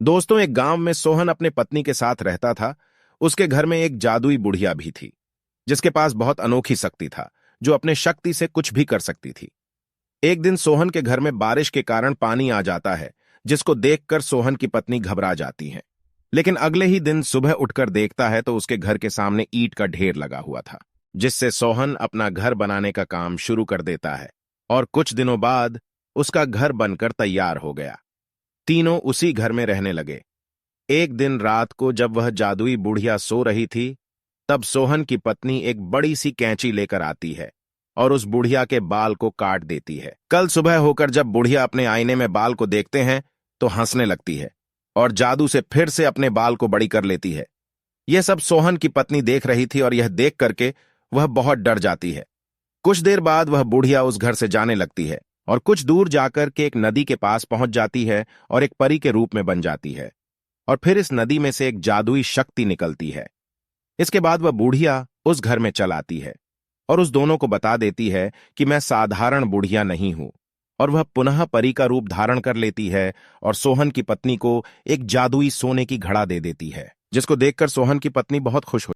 दोस्तों, एक गांव में सोहन अपने पत्नी के साथ रहता था। उसके घर में एक जादुई बुढ़िया भी थी, जिसके पास बहुत अनोखी शक्ति था, जो अपने शक्ति से कुछ भी कर सकती थी। एक दिन सोहन के घर में बारिश के कारण पानी आ जाता है, जिसको देखकर सोहन की पत्नी घबरा जाती है। लेकिन अगले ही दिन सुबह उठकर देखता है तो उसके घर के सामने ईंट का ढेर लगा हुआ था, जिससे सोहन अपना घर बनाने का काम शुरू कर देता है। और कुछ दिनों बाद उसका घर बनकर तैयार हो गया। तीनों उसी घर में रहने लगे। एक दिन रात को जब वह जादुई बुढ़िया सो रही थी, तब सोहन की पत्नी एक बड़ी सी कैंची लेकर आती है और उस बुढ़िया के बाल को काट देती है। कल सुबह होकर जब बुढ़िया अपने आईने में बाल को देखते हैं तो हंसने लगती है और जादू से फिर से अपने बाल को बड़ी कर लेती है। यह सब सोहन की पत्नी देख रही थी और यह देख करके वह बहुत डर जाती है। कुछ देर बाद वह बुढ़िया उस घर से जाने लगती है और कुछ दूर जाकर के एक नदी के पास पहुंच जाती है और एक परी के रूप में बन जाती है। और फिर इस नदी में से एक जादुई शक्ति निकलती है। इसके बाद वह बूढ़िया उस घर में चल आती है और उस दोनों को बता देती है कि मैं साधारण बुढ़िया नहीं हूं। और वह पुनः परी का रूप धारण कर लेती है और सोहन की पत्नी को एक जादुई सोने की घड़ा दे देती है, जिसको देखकर सोहन की पत्नी बहुत खुश हो